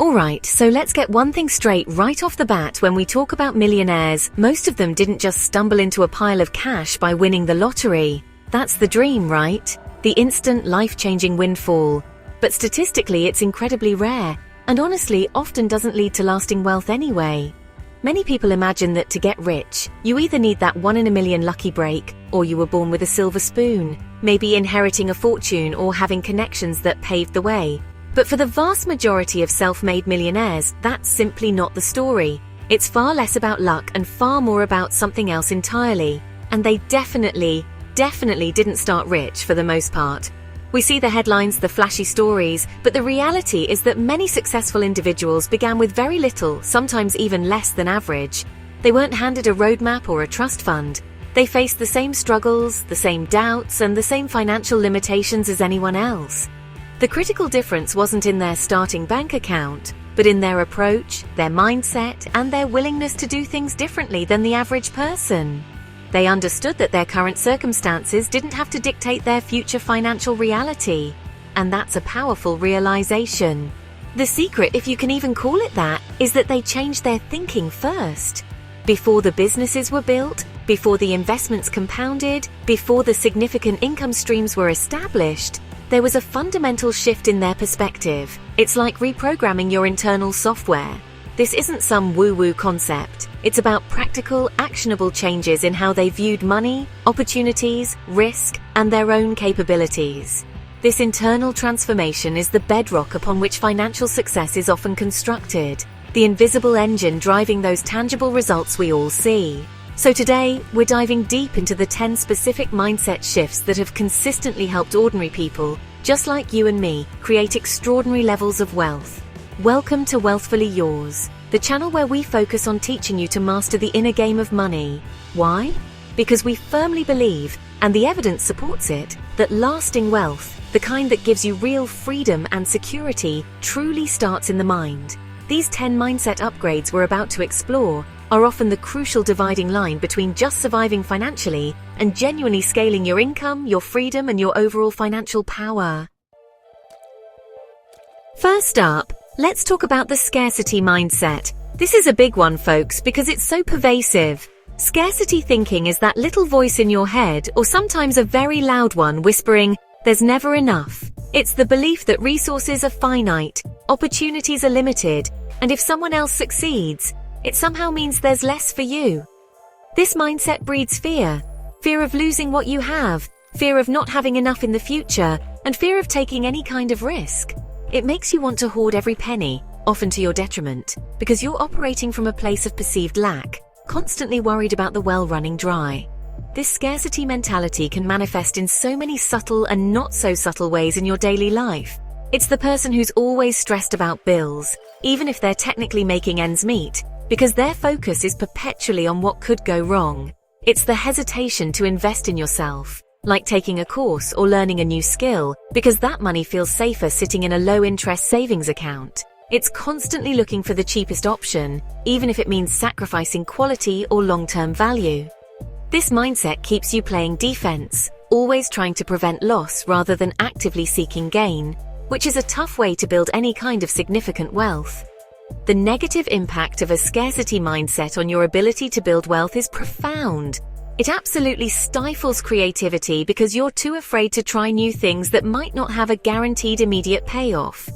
Alright, so let's get one thing straight right off the bat. When we talk about millionaires, most of them didn't just stumble into a pile of cash by winning the lottery. That's the dream, right? The instant, life-changing windfall. But statistically, it's incredibly rare, and honestly, often doesn't lead to lasting wealth anyway. Many people imagine that to get rich, you either need that 1 in a million lucky break, or you were born with a silver spoon, maybe inheriting a fortune or having connections that paved the way. But for the vast majority of self-made millionaires, that's simply not the story. It's far less about luck and far more about something else entirely. And they definitely didn't start rich for the most part. We see the headlines, the flashy stories, but the reality is that many successful individuals began with very little, sometimes even less than average. They weren't handed a roadmap or a trust fund. They faced the same struggles, the same doubts, and the same financial limitations as anyone else. The critical difference wasn't in their starting bank account, but in their approach, their mindset, and their willingness to do things differently than the average person. They understood that their current circumstances didn't have to dictate their future financial reality, and that's a powerful realization. The secret, if you can even call it that, is that they changed their thinking first. Before the businesses were built, before the investments compounded, before the significant income streams were established, there was a fundamental shift in their perspective. It's like reprogramming your internal software. This isn't some woo-woo concept. It's about practical, actionable changes in how they viewed money, opportunities, risk, and their own capabilities. This internal transformation is the bedrock upon which financial success is often constructed, the invisible engine driving those tangible results we all see. So today, we're diving deep into the 10 specific mindset shifts that have consistently helped ordinary people, just like you and me, create extraordinary levels of wealth. Welcome to Wealthfully Yours, the channel where we focus on teaching you to master the inner game of money. Why? Because we firmly believe, and the evidence supports it, that lasting wealth, the kind that gives you real freedom and security, truly starts in the mind. These 10 mindset upgrades we're about to explore are often the crucial dividing line between just surviving financially and genuinely scaling your income, your freedom, and your overall financial power. First up, let's talk about the scarcity mindset. This is a big one, folks, because it's so pervasive. Scarcity thinking is that little voice in your head, or sometimes a very loud one, whispering, "There's never enough." It's the belief that resources are finite, opportunities are limited, and if someone else succeeds, it somehow means there's less for you. This mindset breeds fear. Fear of losing what you have, fear of not having enough in the future, and fear of taking any kind of risk. It makes you want to hoard every penny, often to your detriment, because you're operating from a place of perceived lack, constantly worried about the well running dry. This scarcity mentality can manifest in so many subtle and not so subtle ways in your daily life. It's the person who's always stressed about bills, even if they're technically making ends meet, because their focus is perpetually on what could go wrong. It's the hesitation to invest in yourself, like taking a course or learning a new skill, because that money feels safer sitting in a low-interest savings account. It's constantly looking for the cheapest option, even if it means sacrificing quality or long-term value. This mindset keeps you playing defense, always trying to prevent loss rather than actively seeking gain, which is a tough way to build any kind of significant wealth. The negative impact of a scarcity mindset on your ability to build wealth is profound. It absolutely stifles creativity because you're too afraid to try new things that might not have a guaranteed immediate payoff.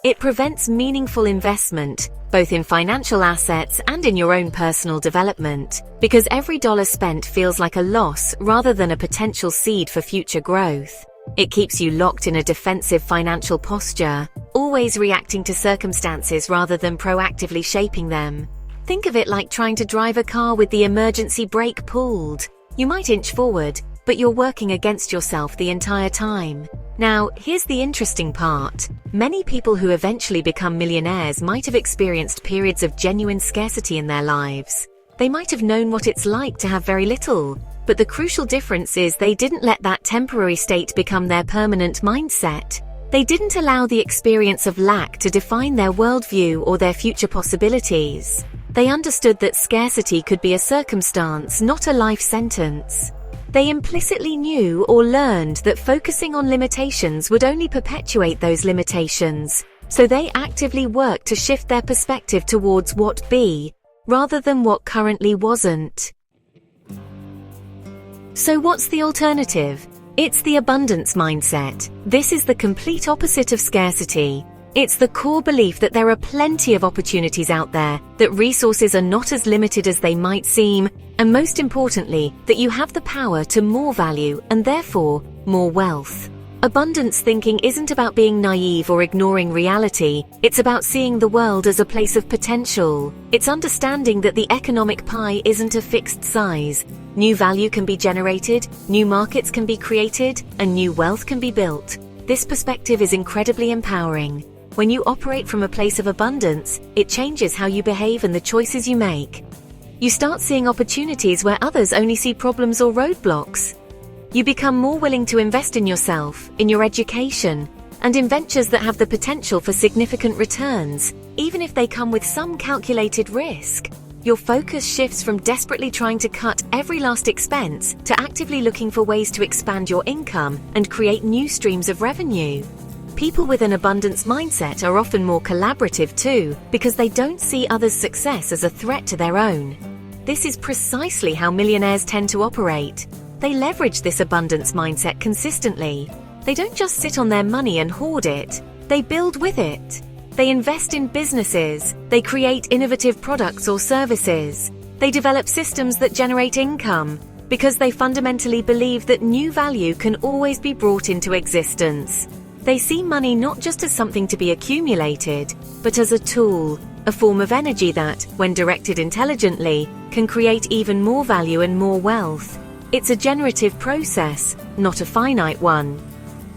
It prevents meaningful investment, both in financial assets and in your own personal development, because every dollar spent feels like a loss rather than a potential seed for future growth. It keeps you locked in a defensive financial posture, always reacting to circumstances rather than proactively shaping them. Think of it like trying to drive a car with the emergency brake pulled. You might inch forward, but you're working against yourself the entire time. Now, here's the interesting part. Many people who eventually become millionaires might have experienced periods of genuine scarcity in their lives. They might have known what it's like to have very little, but the crucial difference is they didn't let that temporary state become their permanent mindset. They didn't allow the experience of lack to define their worldview or their future possibilities. They understood that scarcity could be a circumstance, not a life sentence. They implicitly knew or learned that focusing on limitations would only perpetuate those limitations. So they actively work to shift their perspective towards what be, rather than what currently wasn't. So what's the alternative? It's the abundance mindset. This is the complete opposite of scarcity. It's the core belief that there are plenty of opportunities out there, that resources are not as limited as they might seem, and most importantly, that you have the power to more value and therefore more wealth. Abundance thinking isn't about being naive or ignoring reality. It's about seeing the world as a place of potential. It's understanding that the economic pie isn't a fixed size. New value can be generated, new markets can be created, and new wealth can be built. This perspective is incredibly empowering. When you operate from a place of abundance, it changes how you behave and the choices you make. You start seeing opportunities where others only see problems or roadblocks. You become more willing to invest in yourself, in your education, and in ventures that have the potential for significant returns, even if they come with some calculated risk. Your focus shifts from desperately trying to cut every last expense to actively looking for ways to expand your income and create new streams of revenue. People with an abundance mindset are often more collaborative too, because they don't see others' success as a threat to their own. This is precisely how millionaires tend to operate. They leverage this abundance mindset consistently. They don't just sit on their money and hoard it. They build with it. They invest in businesses. They create innovative products or services. They develop systems that generate income, because they fundamentally believe that new value can always be brought into existence. They see money not just as something to be accumulated, but as a tool, a form of energy that, when directed intelligently, can create even more value and more wealth. It's a generative process, not a finite one.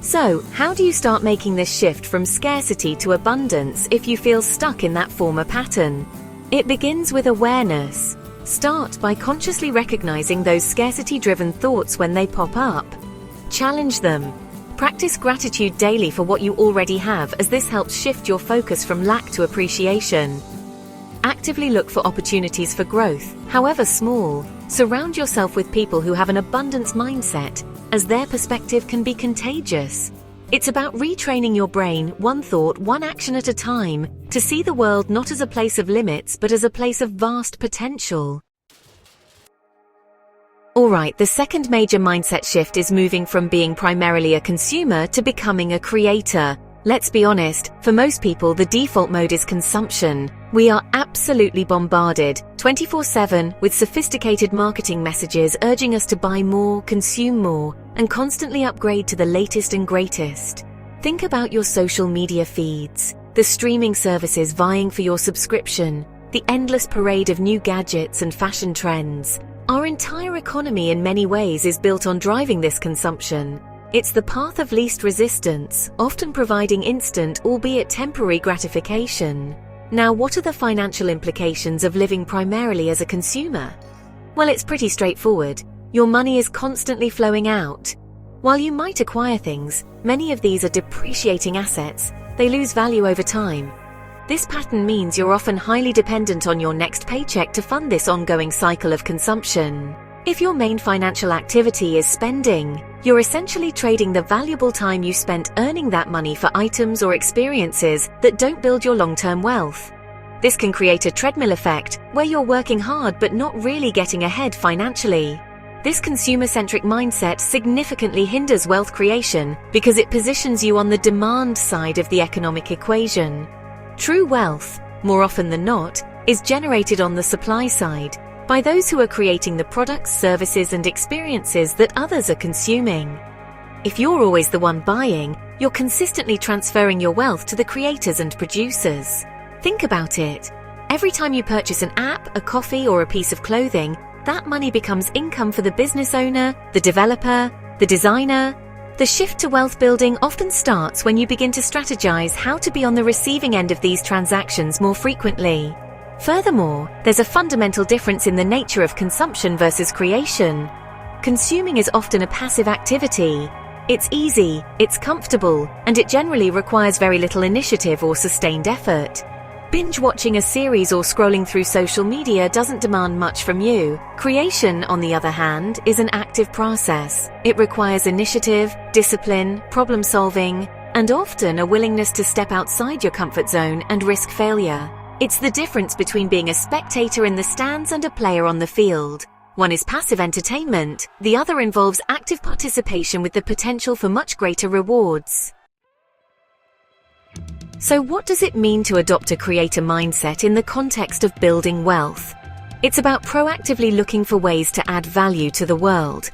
So, how do you start making this shift from scarcity to abundance if you feel stuck in that former pattern? It begins with awareness. Start by consciously recognizing those scarcity-driven thoughts when they pop up. Challenge them. Practice gratitude daily for what you already have, as this helps shift your focus from lack to appreciation. Actively look for opportunities for growth, however small. Surround yourself with people who have an abundance mindset, as their perspective can be contagious. It's about retraining your brain, one thought, one action at a time, to see the world not as a place of limits but as a place of vast potential. Alright, the second major mindset shift is moving from being primarily a consumer to becoming a creator. Let's be honest, for most people the default mode is consumption. We are absolutely bombarded 24/7 with sophisticated marketing messages urging us to buy more, consume more, and constantly upgrade to the latest and greatest. Think about your social media feeds, the streaming services vying for your subscription, the endless parade of new gadgets and fashion trends. Our entire economy in many ways is built on driving this consumption. It's the path of least resistance, often providing instant, albeit temporary gratification. Now, what are the financial implications of living primarily as a consumer? Well, it's pretty straightforward. Your money is constantly flowing out. While you might acquire things, many of these are depreciating assets. They lose value over time. This pattern means you're often highly dependent on your next paycheck to fund this ongoing cycle of consumption. If your main financial activity is spending, you're essentially trading the valuable time you spent earning that money for items or experiences that don't build your long-term wealth. This can create a treadmill effect, where you're working hard but not really getting ahead financially. This consumer-centric mindset significantly hinders wealth creation because it positions you on the demand side of the economic equation. True wealth, more often than not, is generated on the supply side, by those who are creating the products, services, and experiences that others are consuming. If you're always the one buying, you're consistently transferring your wealth to the creators and producers. Think about it. Every time you purchase an app, a coffee, or a piece of clothing, that money becomes income for the business owner, the developer, the designer. The shift to wealth building often starts when you begin to strategize how to be on the receiving end of these transactions more frequently. Furthermore, there's a fundamental difference in the nature of consumption versus creation. Consuming is often a passive activity. It's easy, it's comfortable, and it generally requires very little initiative or sustained effort. Binge-watching a series or scrolling through social media doesn't demand much from you. Creation, on the other hand, is an active process. It requires initiative, discipline, problem-solving, and often a willingness to step outside your comfort zone and risk failure. It's the difference between being a spectator in the stands and a player on the field. One is passive entertainment, the other involves active participation with the potential for much greater rewards. So what does it mean to adopt a creator mindset in the context of building wealth? It's about proactively looking for ways to add value to the world.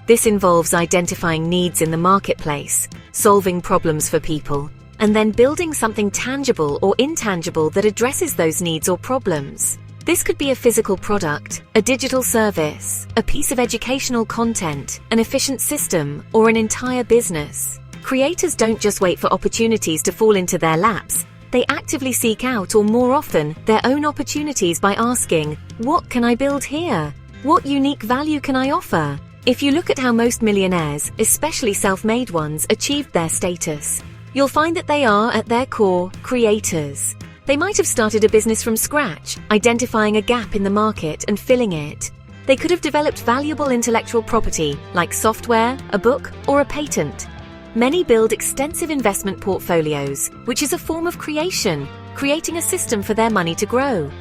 This involves identifying needs in the marketplace, solving problems for people, and then building something tangible or intangible that addresses those needs or problems. This could be a physical product, a digital service, a piece of educational content, an efficient system, or an entire business. Creators don't just wait for opportunities to fall into their laps. They actively seek out, or more often, their own opportunities by asking, "What can I build here? What unique value can I offer?" If you look at how most millionaires, especially self-made ones, achieved their status, you'll find that they are, at their core, creators. They might have started a business from scratch, identifying a gap in the market and filling it. They could have developed valuable intellectual property, like software, a book, or a patent. Many build extensive investment portfolios, which is a form of creation, creating a system for their money to grow.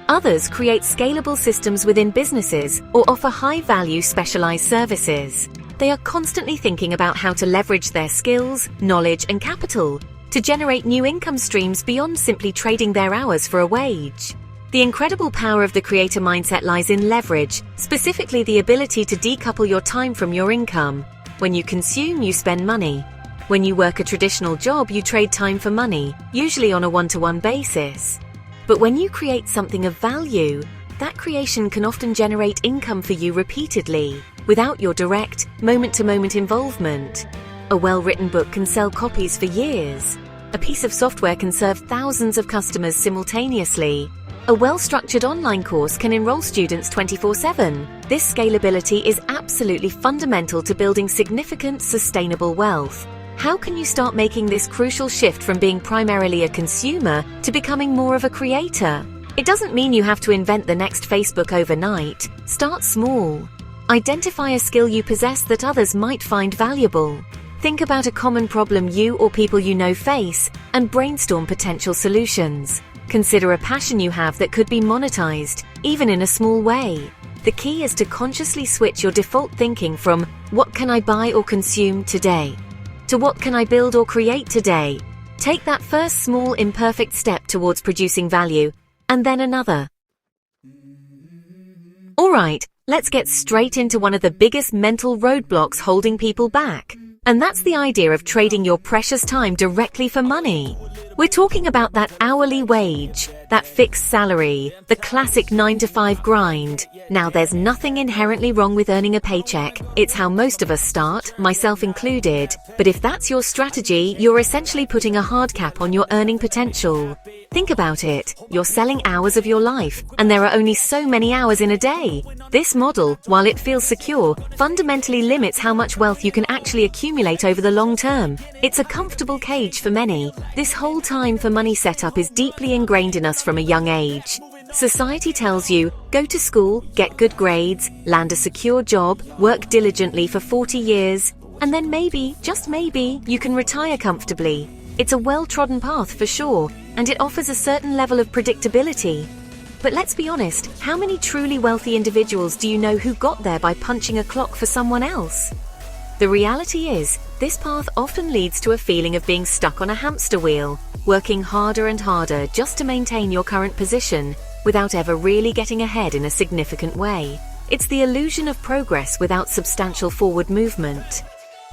Others create scalable systems within businesses or offer high-value specialized services. They are constantly thinking about how to leverage their skills, knowledge, and capital to generate new income streams beyond simply trading their hours for a wage. The incredible power of the creator mindset lies in leverage, specifically the ability to decouple your time from your income. When you consume, you spend money. When you work a traditional job, you trade time for money, usually on a one-to-one basis. But when you create something of value, that creation can often generate income for you repeatedly, without your direct, moment-to-moment involvement. A well-written book can sell copies for years. A piece of software can serve thousands of customers simultaneously. A well-structured online course can enroll students 24/7. This scalability is absolutely fundamental to building significant, sustainable wealth. How can you start making this crucial shift from being primarily a consumer to becoming more of a creator? It doesn't mean you have to invent the next Facebook overnight. Start small. Identify a skill you possess that others might find valuable. Think about a common problem you or people you know face and brainstorm potential solutions. Consider a passion you have that could be monetized, even in a small way. The key is to consciously switch your default thinking from "what can I buy or consume today?" to "what can I build or create today?" Take that first small, imperfect step towards producing value, and then another. Alright, let's get straight into one of the biggest mental roadblocks holding people back. And that's the idea of trading your precious time directly for money. We're talking about that hourly wage, that fixed salary, the classic 9-to-5 grind. Now, there's nothing inherently wrong with earning a paycheck. It's how most of us start, myself included. But if that's your strategy, you're essentially putting a hard cap on your earning potential. Think about it. You're selling hours of your life, and there are only so many hours in a day. This model, while it feels secure, fundamentally limits how much wealth you can actually accumulate over the long term. It's a comfortable cage for many. This whole time for money setup is deeply ingrained in us from a young age. Society tells you, go to school, get good grades, land a secure job, work diligently for 40 years, and then maybe, just maybe, you can retire comfortably. It's a well-trodden path for sure, and it offers a certain level of predictability. But let's be honest, how many truly wealthy individuals do you know who got there by punching a clock for someone else? The reality is, this path often leads to a feeling of being stuck on a hamster wheel, working harder and harder just to maintain your current position, without ever really getting ahead in a significant way. It's the illusion of progress without substantial forward movement.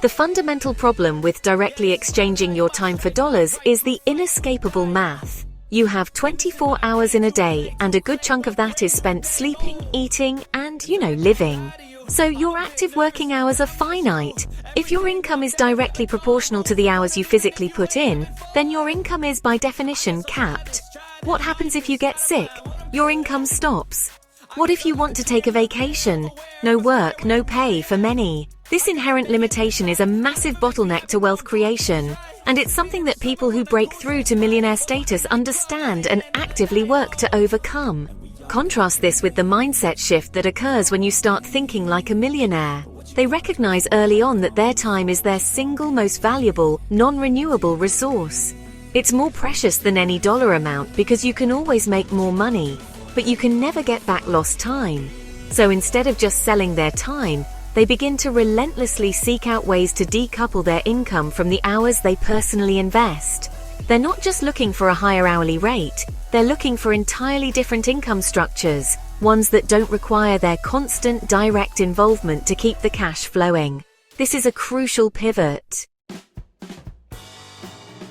The fundamental problem with directly exchanging your time for dollars is the inescapable math. You have 24 hours in a day, and a good chunk of that is spent sleeping, eating, and, living. So your active working hours are finite. If your income is directly proportional to the hours you physically put in, then your income is by definition capped. What happens if you get sick? Your income stops. What if you want to take a vacation? No work, no pay for many. This inherent limitation is a massive bottleneck to wealth creation, and it's something that people who break through to millionaire status understand and actively work to overcome. Contrast this with the mindset shift that occurs when you start thinking like a millionaire. They recognize early on that their time is their single most valuable, non-renewable resource. It's more precious than any dollar amount because you can always make more money, but you can never get back lost time. So instead of just selling their time, they begin to relentlessly seek out ways to decouple their income from the hours they personally invest. They're not just looking for a higher hourly rate, they're looking for entirely different income structures, ones that don't require their constant direct involvement to keep the cash flowing. This is a crucial pivot.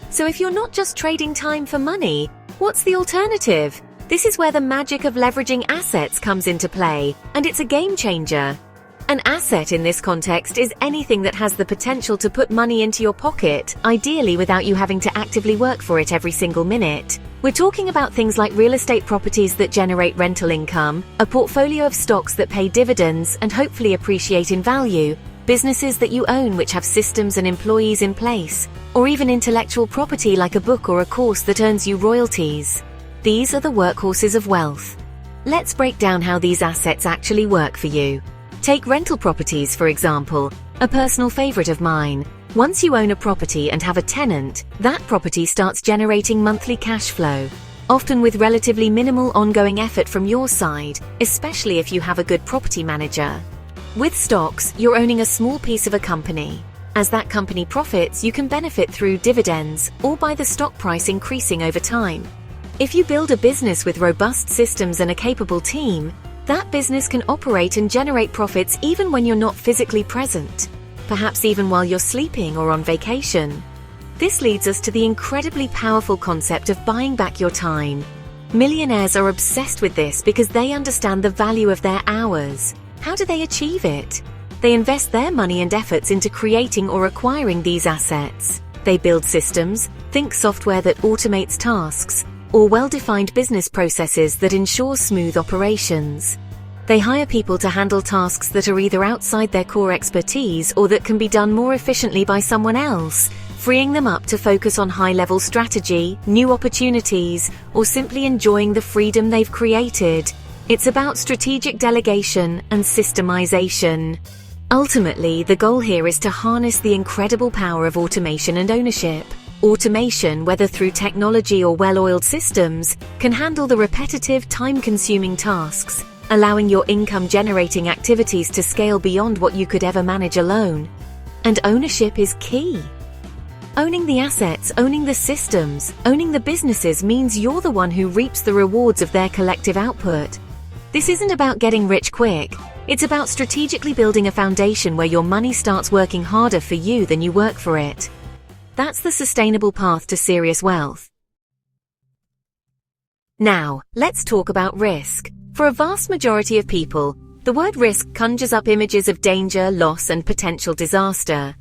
So if you're not just trading time for money, what's the alternative? This is where the magic of leveraging assets comes into play, and it's a game changer. An asset in this context is anything that has the potential to put money into your pocket, ideally without you having to actively work for it every single minute. We're talking about things like real estate properties that generate rental income, a portfolio of stocks that pay dividends and hopefully appreciate in value, businesses that you own which have systems and employees in place, or even intellectual property like a book or a course that earns you royalties. These are the workhorses of wealth. Let's break down how these assets actually work for you. Take rental properties, for example, a personal favorite of mine. Once you own a property and have a tenant, that property starts generating monthly cash flow, often with relatively minimal ongoing effort from your side, especially if you have a good property manager. With stocks, you're owning a small piece of a company. As that company profits, you can benefit through dividends or by the stock price increasing over time. If you build a business with robust systems and a capable team, that business can operate and generate profits even when you're not physically present, perhaps even while you're sleeping or on vacation. This leads us to the incredibly powerful concept of buying back your time. Millionaires are obsessed with this because they understand the value of their hours. How do they achieve it? They invest their money and efforts into creating or acquiring these assets. They build systems, think software that automates tasks, or well-defined business processes that ensure smooth operations. They hire people to handle tasks that are either outside their core expertise or that can be done more efficiently by someone else, freeing them up to focus on high-level strategy, new opportunities, or simply enjoying the freedom they've created. It's about strategic delegation and systemization. Ultimately, the goal here is to harness the incredible power of automation and ownership. Automation, whether through technology or well-oiled systems, can handle the repetitive, time-consuming tasks, allowing your income-generating activities to scale beyond what you could ever manage alone. And ownership is key. Owning the assets, owning the systems, owning the businesses means you're the one who reaps the rewards of their collective output. This isn't about getting rich quick. It's about strategically building a foundation where your money starts working harder for you than you work for it. That's the sustainable path to serious wealth. Now, let's talk about risk. For a vast majority of people, the word risk conjures up images of danger, loss, and potential disaster.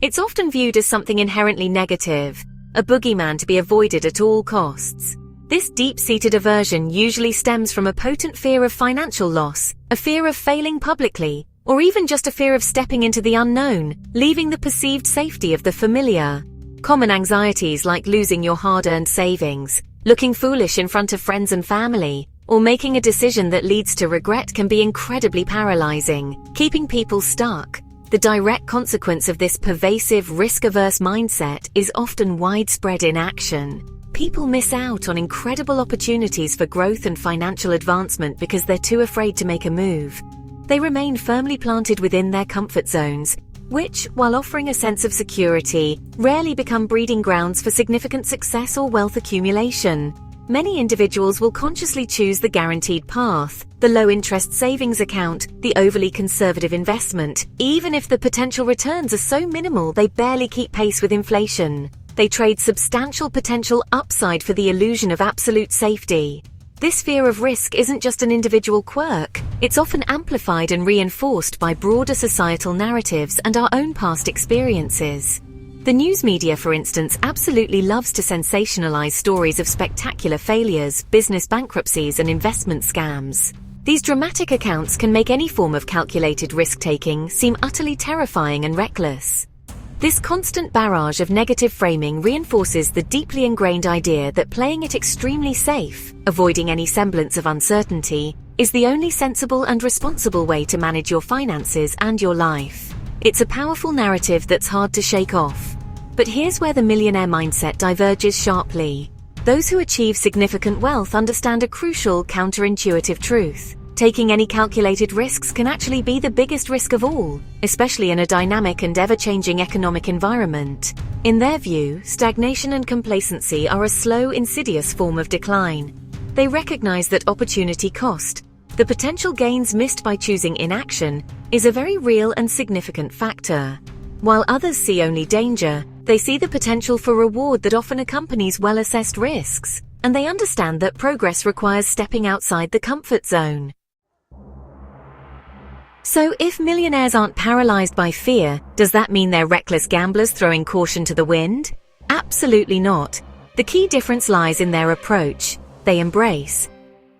It's often viewed as something inherently negative, a boogeyman to be avoided at all costs. This deep-seated aversion usually stems from a potent fear of financial loss, a fear of failing publicly, or even just a fear of stepping into the unknown, leaving the perceived safety of the familiar. Common anxieties like losing your hard-earned savings, looking foolish in front of friends and family, or making a decision that leads to regret can be incredibly paralyzing, keeping people stuck. The direct consequence of this pervasive, risk-averse mindset is often widespread inaction. People miss out on incredible opportunities for growth and financial advancement because they're too afraid to make a move. They remain firmly planted within their comfort zones, which, while offering a sense of security, rarely become breeding grounds for significant success or wealth accumulation. Many individuals will consciously choose the guaranteed path, the low-interest savings account, the overly conservative investment, even if the potential returns are so minimal they barely keep pace with inflation. They trade substantial potential upside for the illusion of absolute safety. This fear of risk isn't just an individual quirk. It's often amplified and reinforced by broader societal narratives and our own past experiences. The news media, for instance, absolutely loves to sensationalize stories of spectacular failures, business bankruptcies, and investment scams. These dramatic accounts can make any form of calculated risk-taking seem utterly terrifying and reckless. This constant barrage of negative framing reinforces the deeply ingrained idea that playing it extremely safe, avoiding any semblance of uncertainty, is the only sensible and responsible way to manage your finances and your life. It's a powerful narrative that's hard to shake off. But here's where the millionaire mindset diverges sharply. Those who achieve significant wealth understand a crucial, counterintuitive truth. Taking any calculated risks can actually be the biggest risk of all, especially in a dynamic and ever-changing economic environment. In their view, stagnation and complacency are a slow, insidious form of decline. They recognize that opportunity cost, the potential gains missed by choosing inaction, is a very real and significant factor. While others see only danger, they see the potential for reward that often accompanies well-assessed risks, and they understand that progress requires stepping outside the comfort zone. So if millionaires aren't paralyzed by fear, does that mean they're reckless gamblers throwing caution to the wind? Absolutely not. The key difference lies in their approach. They embrace.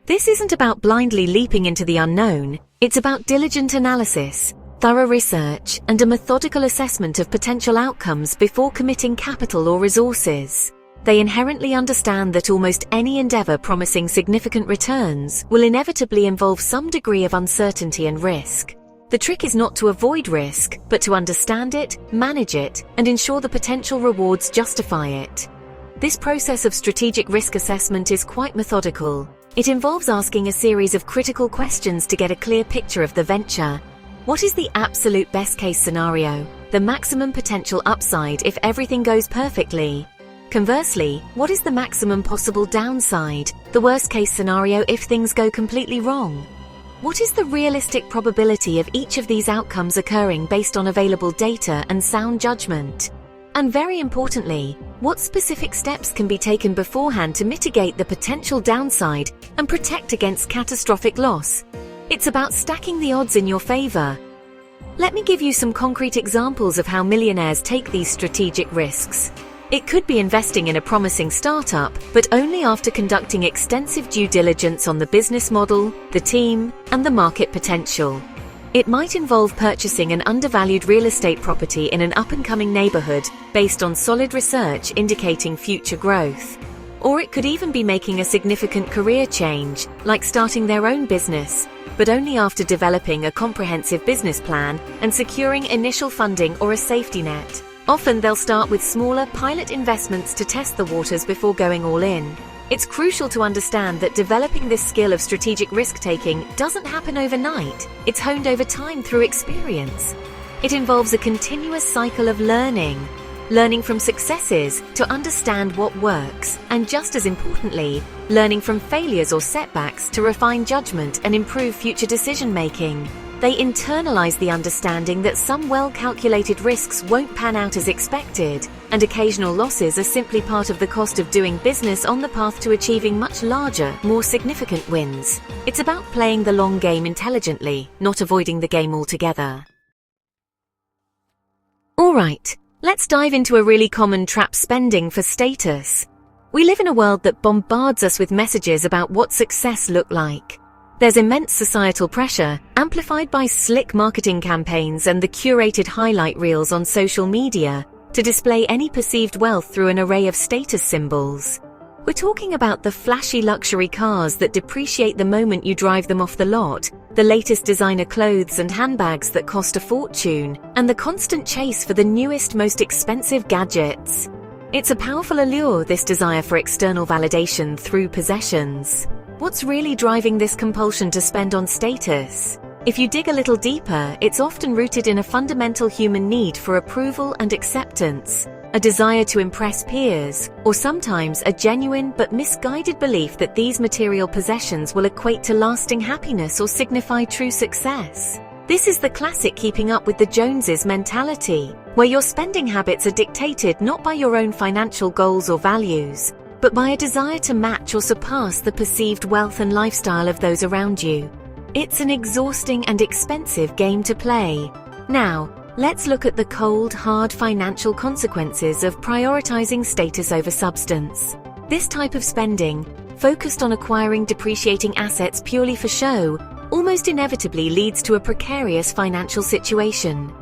This isn't about blindly leaping into the unknown, it's about diligent analysis, thorough research, and a methodical assessment of potential outcomes before committing capital or resources. They inherently understand that almost any endeavor promising significant returns will inevitably involve some degree of uncertainty and risk. The trick is not to avoid risk, but to understand it, manage it, and ensure the potential rewards justify it. This process of strategic risk assessment is quite methodical. It involves asking a series of critical questions to get a clear picture of the venture. What is the absolute best-case scenario, the maximum potential upside if everything goes perfectly? Conversely, what is the maximum possible downside, the worst-case scenario if things go completely wrong? What is the realistic probability of each of these outcomes occurring based on available data and sound judgment? And very importantly, what specific steps can be taken beforehand to mitigate the potential downside and protect against catastrophic loss? It's about stacking the odds in your favor. Let me give you some concrete examples of how millionaires take these strategic risks. It could be investing in a promising startup, but only after conducting extensive due diligence on the business model, the team, and the market potential. It might involve purchasing an undervalued real estate property in an up-and-coming neighborhood based on solid research indicating future growth. Or it could even be making a significant career change, like starting their own business, but only after developing a comprehensive business plan and securing initial funding or a safety net. Often they'll start with smaller pilot investments to test the waters before going all in. It's crucial to understand that developing this skill of strategic risk-taking doesn't happen overnight. It's honed over time through experience. It involves a continuous cycle of learning from successes to understand what works, and just as importantly, learning from failures or setbacks to refine judgment and improve future decision-making. They internalize the understanding that some well-calculated risks won't pan out as expected, and occasional losses are simply part of the cost of doing business on the path to achieving much larger, more significant wins. It's about playing the long game intelligently, not avoiding the game altogether. Alright, let's dive into a really common trap: spending for status. We live in a world that bombards us with messages about what success looks like. There's immense societal pressure, amplified by slick marketing campaigns and the curated highlight reels on social media, to display any perceived wealth through an array of status symbols. We're talking about the flashy luxury cars that depreciate the moment you drive them off the lot, the latest designer clothes and handbags that cost a fortune, and the constant chase for the newest, most expensive gadgets. It's a powerful allure, this desire for external validation through possessions. What's really driving this compulsion to spend on status? If you dig a little deeper, it's often rooted in a fundamental human need for approval and acceptance, a desire to impress peers, or sometimes a genuine but misguided belief that these material possessions will equate to lasting happiness or signify true success. This is the classic keeping up with the Joneses mentality, where your spending habits are dictated not by your own financial goals or values, but by a desire to match or surpass the perceived wealth and lifestyle of those around you. It's an exhausting and expensive game to play. Now, let's look at the cold, hard financial consequences of prioritizing status over substance. This type of spending, focused on acquiring depreciating assets purely for show, almost inevitably leads to a precarious financial situation.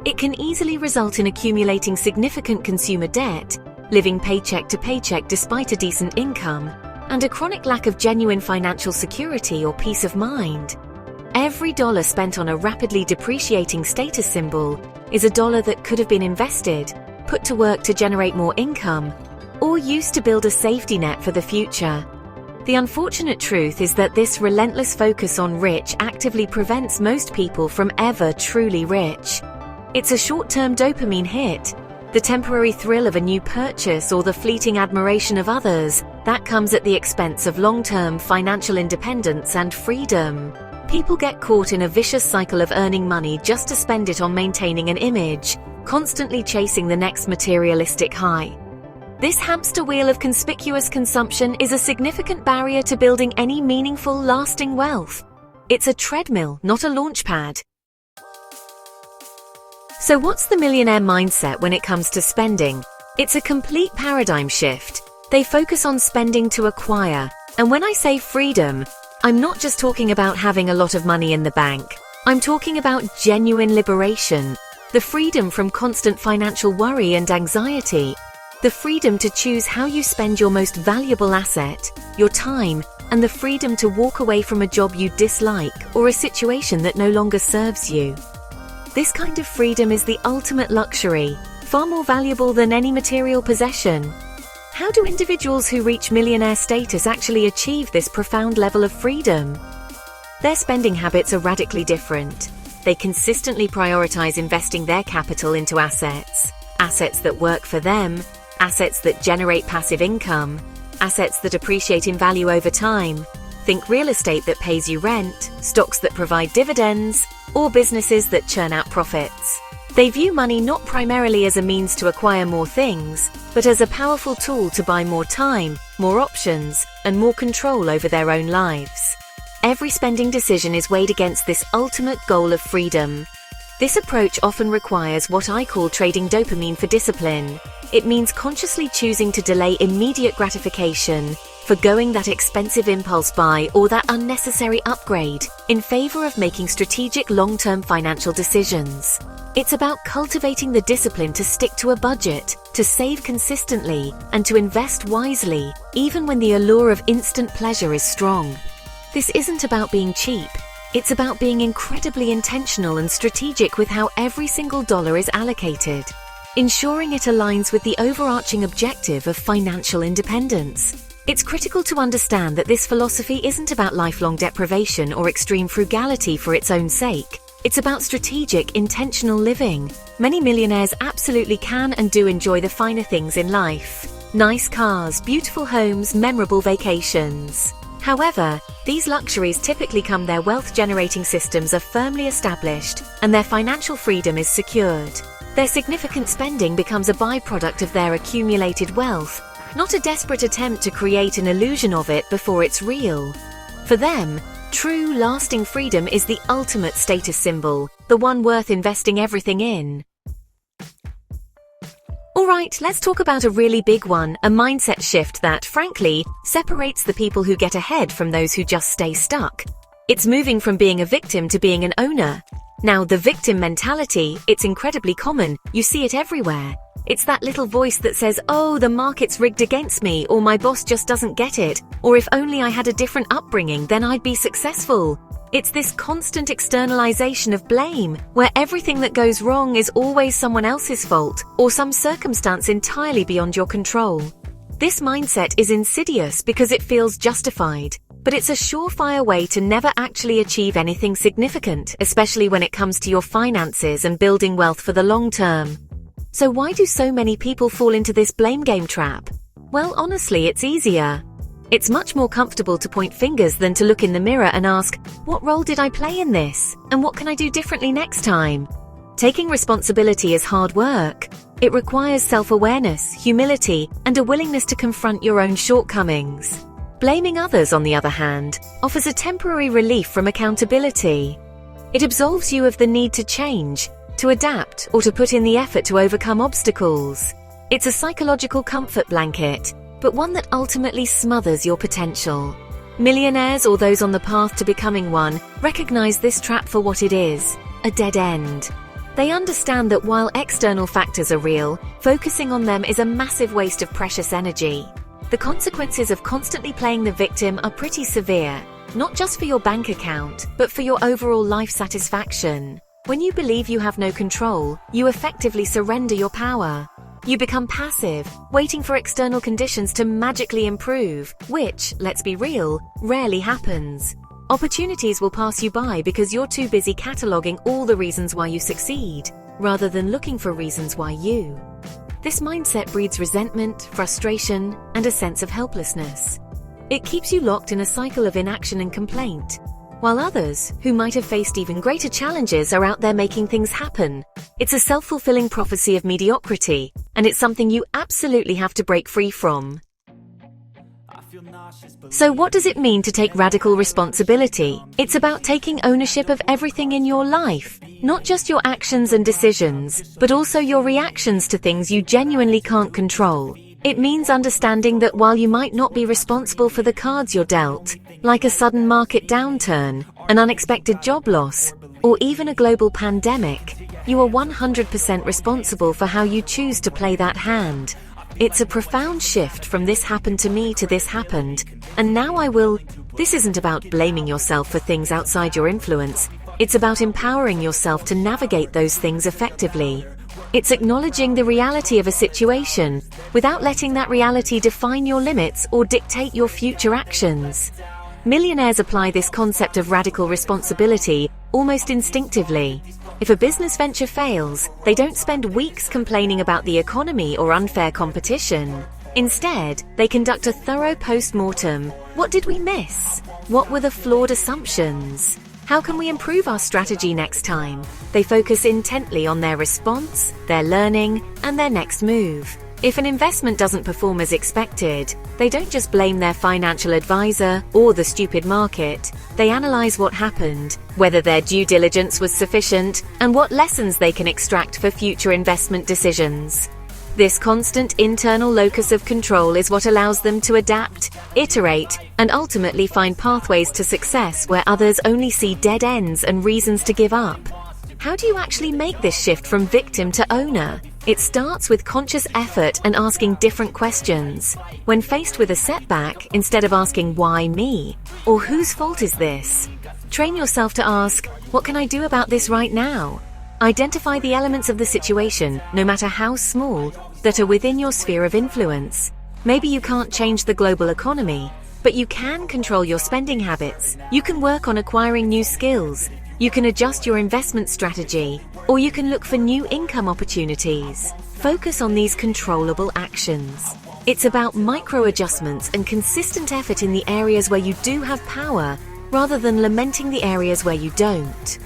It can easily result in accumulating significant consumer debt, living paycheck to paycheck despite a decent income, and a chronic lack of genuine financial security or peace of mind. Every dollar spent on a rapidly depreciating status symbol is a dollar that could have been invested, put to work to generate more income, or used to build a safety net for the future. The unfortunate truth is that this relentless focus on rich actively prevents most people from ever truly rich. It's a short-term dopamine hit, the temporary thrill of a new purchase or the fleeting admiration of others, that comes at the expense of long-term financial independence and freedom. People get caught in a vicious cycle of earning money just to spend it on maintaining an image, constantly chasing the next materialistic high. This hamster wheel of conspicuous consumption is a significant barrier to building any meaningful, lasting wealth. It's a treadmill, not a launch pad. So what's the millionaire mindset when it comes to spending? It's a complete paradigm shift. They focus on spending to acquire. And when I say freedom, I'm not just talking about having a lot of money in the bank. I'm talking about genuine liberation. The freedom from constant financial worry and anxiety. The freedom to choose how you spend your most valuable asset, your time, and the freedom to walk away from a job you dislike or a situation that no longer serves you. This kind of freedom is the ultimate luxury, far more valuable than any material possession. How do individuals who reach millionaire status actually achieve this profound level of freedom? Their spending habits are radically different. They consistently prioritize investing their capital into assets that work for them, assets that generate passive income, assets that appreciate in value over time. Think real estate that pays you rent, stocks that provide dividends, or businesses that churn out profits. They view money not primarily as a means to acquire more things, but as a powerful tool to buy more time, more options, and more control over their own lives. Every spending decision is weighed against this ultimate goal of freedom. This approach often requires what I call trading dopamine for discipline. It means consciously choosing to delay immediate gratification, forgoing that expensive impulse buy or that unnecessary upgrade, in favor of making strategic long-term financial decisions. It's about cultivating the discipline to stick to a budget, to save consistently, and to invest wisely, even when the allure of instant pleasure is strong. This isn't about being cheap. It's about being incredibly intentional and strategic with how every single dollar is allocated, ensuring it aligns with the overarching objective of financial independence. It's critical to understand that this philosophy isn't about lifelong deprivation or extreme frugality for its own sake. It's about strategic, intentional living. Many millionaires absolutely can and do enjoy the finer things in life. Nice cars, beautiful homes, memorable vacations. However, these luxuries typically come their wealth-generating systems are firmly established and their financial freedom is secured. Their significant spending becomes a byproduct of their accumulated wealth, not a desperate attempt to create an illusion of it before it's real. For them, true, lasting freedom is the ultimate status symbol, the one worth investing everything in. Alright, let's talk about a really big one, a mindset shift that, frankly, separates the people who get ahead from those who just stay stuck. It's moving from being a victim to being an owner. Now, the victim mentality, it's incredibly common. You see it everywhere. It's that little voice that says, oh, the market's rigged against me, or my boss just doesn't get it, or if only I had a different upbringing, then I'd be successful. It's this constant externalization of blame, where everything that goes wrong is always someone else's fault, or some circumstance entirely beyond your control. This mindset is insidious because it feels justified, but it's a surefire way to never actually achieve anything significant, especially when it comes to your finances and building wealth for the long term. So why do so many people fall into this blame game trap? Well, honestly, it's easier. It's much more comfortable to point fingers than to look in the mirror and ask, what role did I play in this? And what can I do differently next time? Taking responsibility is hard work. It requires self-awareness, humility, and a willingness to confront your own shortcomings. Blaming others, on the other hand, offers a temporary relief from accountability. It absolves you of the need to change, to adapt, or to put in the effort to overcome obstacles. It's a psychological comfort blanket, but one that ultimately smothers your potential. Millionaires, or those on the path to becoming one, recognize this trap for what it is, a dead end. They understand that while external factors are real, focusing on them is a massive waste of precious energy. The consequences of constantly playing the victim are pretty severe, not just for your bank account, but for your overall life satisfaction. When you believe you have no control, you effectively surrender your power. You become passive, waiting for external conditions to magically improve, which, let's be real, rarely happens. Opportunities will pass you by because you're too busy cataloging all the reasons why you succeed, rather than looking for reasons why you. This mindset breeds resentment, frustration, and a sense of helplessness. It keeps you locked in a cycle of inaction and complaint, while others, who might have faced even greater challenges, are out there making things happen. It's a self-fulfilling prophecy of mediocrity, and it's something you absolutely have to break free from. So what does it mean to take radical responsibility? It's about taking ownership of everything in your life, not just your actions and decisions, but also your reactions to things you genuinely can't control. It means understanding that while you might not be responsible for the cards you're dealt, like a sudden market downturn, an unexpected job loss, or even a global pandemic, you are 100% responsible for how you choose to play that hand. It's a profound shift from this happened to me to this happened, and now I will. This isn't about blaming yourself for things outside your influence. It's about empowering yourself to navigate those things effectively. It's acknowledging the reality of a situation without letting that reality define your limits or dictate your future actions. Millionaires apply this concept of radical responsibility almost instinctively. If a business venture fails, they don't spend weeks complaining about the economy or unfair competition. Instead, they conduct a thorough post-mortem. What did we miss? What were the flawed assumptions? How can we improve our strategy next time? They focus intently on their response, their learning, and their next move. If an investment doesn't perform as expected, they don't just blame their financial advisor or the stupid market. They analyze what happened, whether their due diligence was sufficient, and what lessons they can extract for future investment decisions. This constant internal locus of control is what allows them to adapt, iterate, and ultimately find pathways to success where others only see dead ends and reasons to give up. How do you actually make this shift from victim to owner? It starts with conscious effort and asking different questions. When faced with a setback, instead of asking "why me?" or "whose fault is this?", train yourself to ask, "what can I do about this right now?" Identify the elements of the situation, no matter how small, that are within your sphere of influence. Maybe you can't change the global economy, but you can control your spending habits. You can work on acquiring new skills. You can adjust your investment strategy, or you can look for new income opportunities. Focus on these controllable actions. It's about micro adjustments and consistent effort in the areas where you do have power, rather than lamenting the areas where you don't.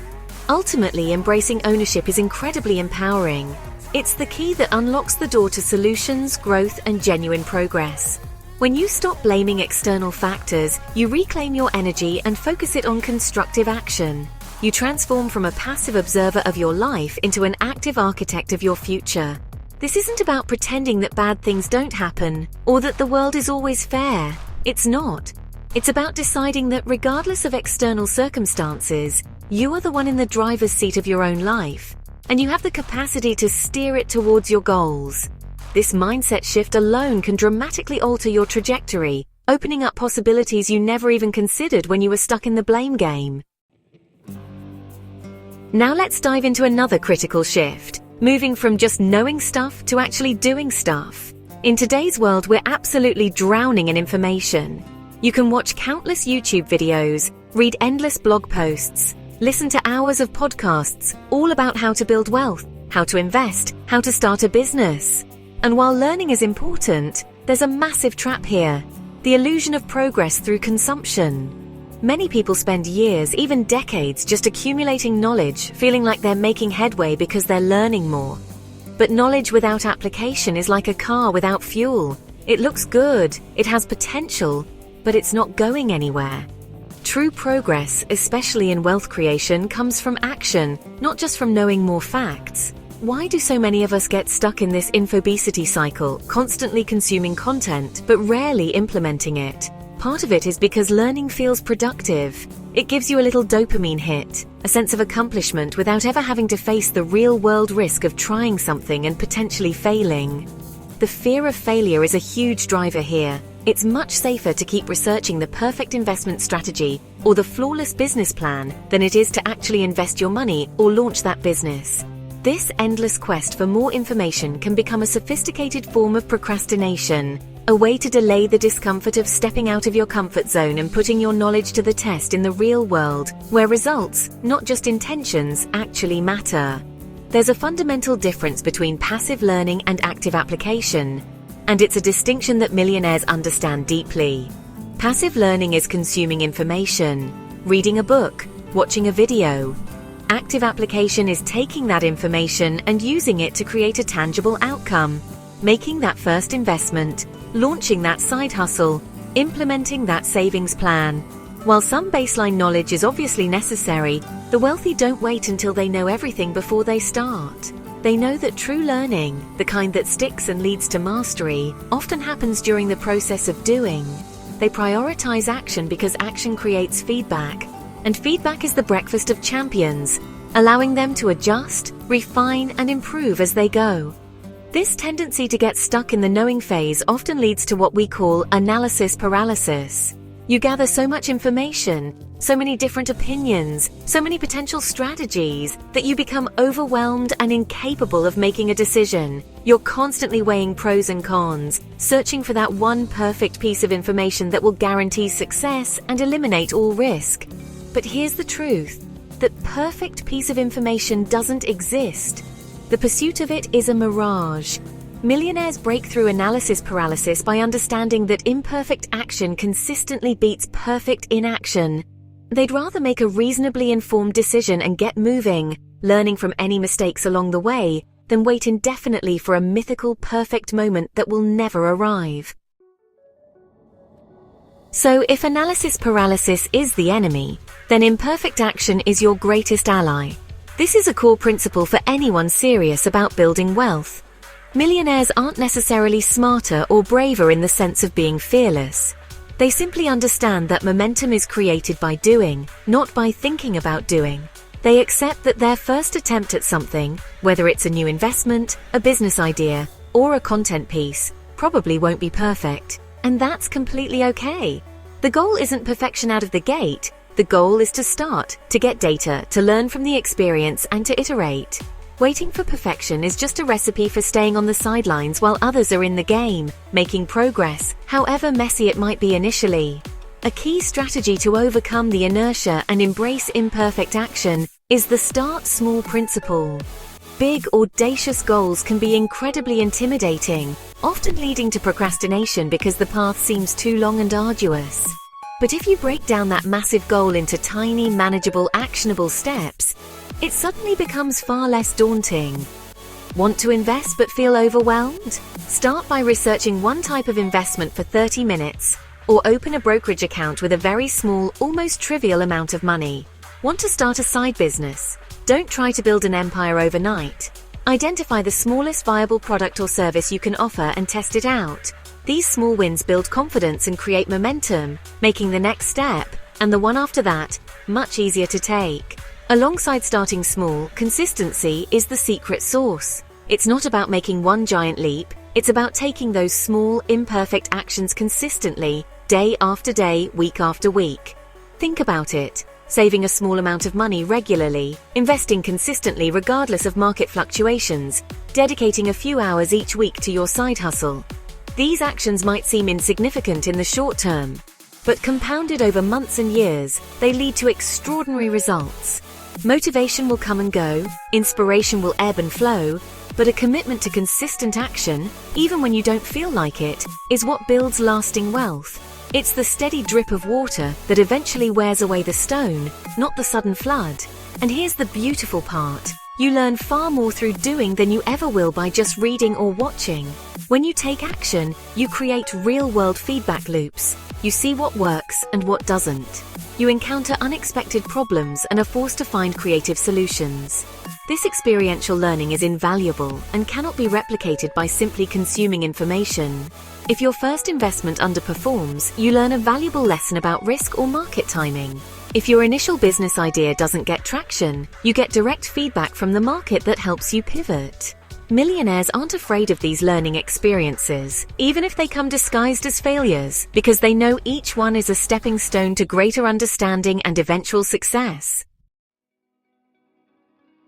Ultimately, embracing ownership is incredibly empowering. It's the key that unlocks the door to solutions, growth, and genuine progress. When you stop blaming external factors, you reclaim your energy and focus it on constructive action. You transform from a passive observer of your life into an active architect of your future. This isn't about pretending that bad things don't happen, or that the world is always fair. It's not. It's about deciding that regardless of external circumstances, you are the one in the driver's seat of your own life, and you have the capacity to steer it towards your goals. This mindset shift alone can dramatically alter your trajectory, opening up possibilities you never even considered when you were stuck in the blame game. Now let's dive into another critical shift, moving from just knowing stuff to actually doing stuff. In today's world, we're absolutely drowning in information. You can watch countless YouTube videos, read endless blog posts, listen to hours of podcasts, all about how to build wealth, how to invest, how to start a business. And while learning is important, there's a massive trap here: the illusion of progress through consumption. Many people spend years, even decades, just accumulating knowledge, feeling like they're making headway because they're learning more. But knowledge without application is like a car without fuel. It looks good, it has potential, but it's not going anywhere. True progress, especially in wealth creation, comes from action, not just from knowing more facts. Why do so many of us get stuck in this infobesity cycle, constantly consuming content, but rarely implementing it? Part of it is because learning feels productive. It gives you a little dopamine hit, a sense of accomplishment without ever having to face the real-world risk of trying something and potentially failing. The fear of failure is a huge driver here. It's much safer to keep researching the perfect investment strategy or the flawless business plan than it is to actually invest your money or launch that business. This endless quest for more information can become a sophisticated form of procrastination, a way to delay the discomfort of stepping out of your comfort zone and putting your knowledge to the test in the real world, where results, not just intentions, actually matter. There's a fundamental difference between passive learning and active application, and it's a distinction that millionaires understand deeply. Passive learning is consuming information, reading a book, watching a video. Active application is taking that information and using it to create a tangible outcome, making that first investment, launching that side hustle, implementing that savings plan. While some baseline knowledge is obviously necessary, the wealthy don't wait until they know everything before they start. They know that true learning, the kind that sticks and leads to mastery, often happens during the process of doing. They prioritize action because action creates feedback, and feedback is the breakfast of champions, allowing them to adjust, refine, and improve as they go. This tendency to get stuck in the knowing phase often leads to what we call analysis paralysis. You gather so much information, so many different opinions, so many potential strategies, that you become overwhelmed and incapable of making a decision. You're constantly weighing pros and cons, searching for that one perfect piece of information that will guarantee success and eliminate all risk. But here's the truth: that perfect piece of information doesn't exist. The pursuit of it is a mirage. Millionaires break through analysis paralysis by understanding that imperfect action consistently beats perfect inaction. They'd rather make a reasonably informed decision and get moving, learning from any mistakes along the way, than wait indefinitely for a mythical perfect moment that will never arrive. So if analysis paralysis is the enemy, then imperfect action is your greatest ally. This is a core principle for anyone serious about building wealth. Millionaires aren't necessarily smarter or braver in the sense of being fearless. They simply understand that momentum is created by doing, not by thinking about doing. They accept that their first attempt at something, whether it's a new investment, a business idea, or a content piece, probably won't be perfect. And that's completely okay. The goal isn't perfection out of the gate. The goal is to start, to get data, to learn from the experience, and to iterate. Waiting for perfection is just a recipe for staying on the sidelines while others are in the game, making progress, however messy it might be initially. A key strategy to overcome the inertia and embrace imperfect action is the start small principle. Big, audacious goals can be incredibly intimidating, often leading to procrastination because the path seems too long and arduous. But if you break down that massive goal into tiny, manageable, actionable steps, it suddenly becomes far less daunting. Want to invest but feel overwhelmed? Start by researching one type of investment for 30 minutes, or open a brokerage account with a very small, almost trivial amount of money. Want to start a side business? Don't try to build an empire overnight. Identify the smallest viable product or service you can offer and test it out. These small wins build confidence and create momentum, making the next step, and the one after that, much easier to take. Alongside starting small, consistency is the secret sauce. It's not about making one giant leap, it's about taking those small, imperfect actions consistently, day after day, week after week. Think about it. Saving a small amount of money regularly, investing consistently regardless of market fluctuations, dedicating a few hours each week to your side hustle. These actions might seem insignificant in the short term, but compounded over months and years, they lead to extraordinary results. Motivation will come and go, inspiration will ebb and flow, but a commitment to consistent action, even when you don't feel like it, is what builds lasting wealth. It's the steady drip of water that eventually wears away the stone, not the sudden flood. And here's the beautiful part. You learn far more through doing than you ever will by just reading or watching. When you take action, you create real-world feedback loops. You see what works and what doesn't. You encounter unexpected problems and are forced to find creative solutions. This experiential learning is invaluable and cannot be replicated by simply consuming information. If your first investment underperforms, you learn a valuable lesson about risk or market timing. If your initial business idea doesn't get traction, you get direct feedback from the market that helps you pivot. Millionaires aren't afraid of these learning experiences, even if they come disguised as failures, because they know each one is a stepping stone to greater understanding and eventual success.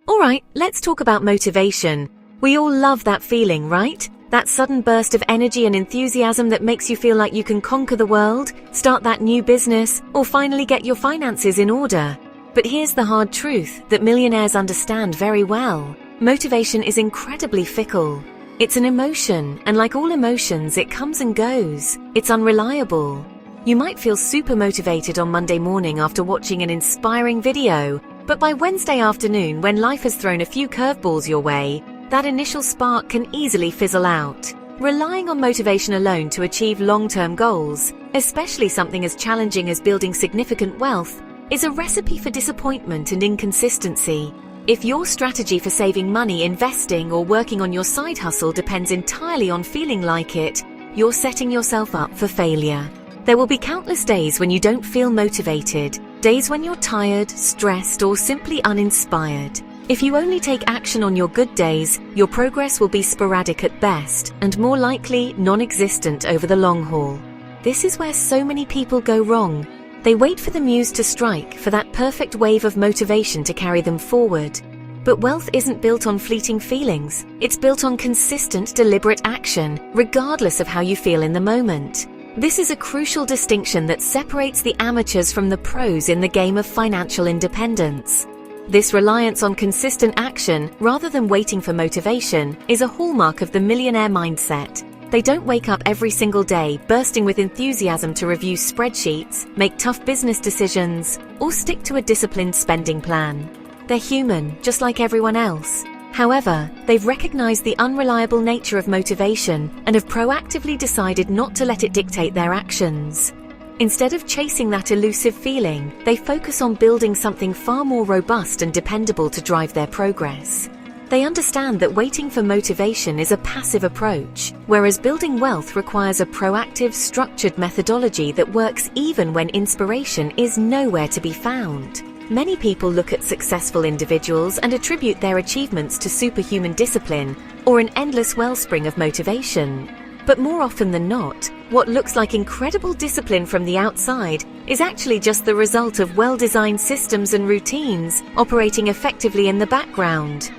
Alright, let's talk about motivation. We all love that feeling, right? That sudden burst of energy and enthusiasm that makes you feel like you can conquer the world, start that new business, or finally get your finances in order. But here's the hard truth that millionaires understand very well. Motivation is incredibly fickle. It's an emotion, and like all emotions, it comes and goes. It's unreliable. You might feel super motivated on Monday morning after watching an inspiring video, but by Wednesday afternoon, when life has thrown a few curveballs your way, that initial spark can easily fizzle out. Relying on motivation alone to achieve long-term goals, especially something as challenging as building significant wealth, is a recipe for disappointment and inconsistency. If your strategy for saving money, investing, or working on your side hustle depends entirely on feeling like it, you're setting yourself up for failure. There will be countless days when you don't feel motivated, days when you're tired, stressed, or simply uninspired. If you only take action on your good days, your progress will be sporadic at best, and more likely non-existent over the long haul. This is where so many people go wrong. They wait for the muse to strike, for that perfect wave of motivation to carry them forward. But wealth isn't built on fleeting feelings. It's built on consistent, deliberate action, regardless of how you feel in the moment. This is a crucial distinction that separates the amateurs from the pros in the game of financial independence. This reliance on consistent action, rather than waiting for motivation, is a hallmark of the millionaire mindset. They don't wake up every single day bursting with enthusiasm to review spreadsheets, make tough business decisions, or stick to a disciplined spending plan. They're human, just like everyone else. However, they've recognized the unreliable nature of motivation and have proactively decided not to let it dictate their actions. Instead of chasing that elusive feeling, they focus on building something far more robust and dependable to drive their progress. They understand that waiting for motivation is a passive approach, whereas building wealth requires a proactive, structured methodology that works even when inspiration is nowhere to be found. Many people look at successful individuals and attribute their achievements to superhuman discipline or an endless wellspring of motivation. But more often than not, what looks like incredible discipline from the outside is actually just the result of well-designed systems and routines operating effectively in the background.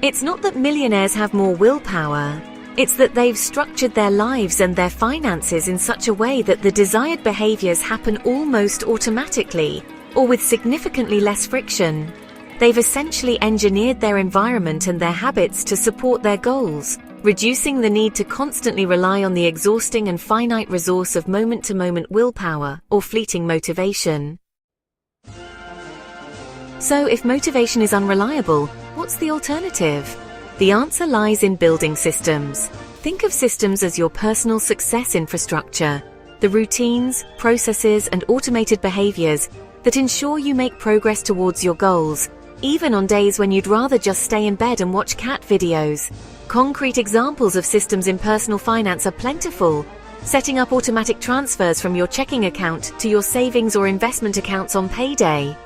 It's not that millionaires have more willpower. It's that they've structured their lives and their finances in such a way that the desired behaviors happen almost automatically, or with significantly less friction. They've essentially engineered their environment and their habits to support their goals, reducing the need to constantly rely on the exhausting and finite resource of moment-to-moment willpower or fleeting motivation. So, if motivation is unreliable, what's the alternative? The answer lies in building systems. Think of systems as your personal success infrastructure, the routines, processes, and automated behaviors that ensure you make progress towards your goals, even on days when you'd rather just stay in bed and watch cat videos. Concrete examples of systems in personal finance are plentiful. Setting up automatic transfers from your checking account to your savings or investment accounts on payday.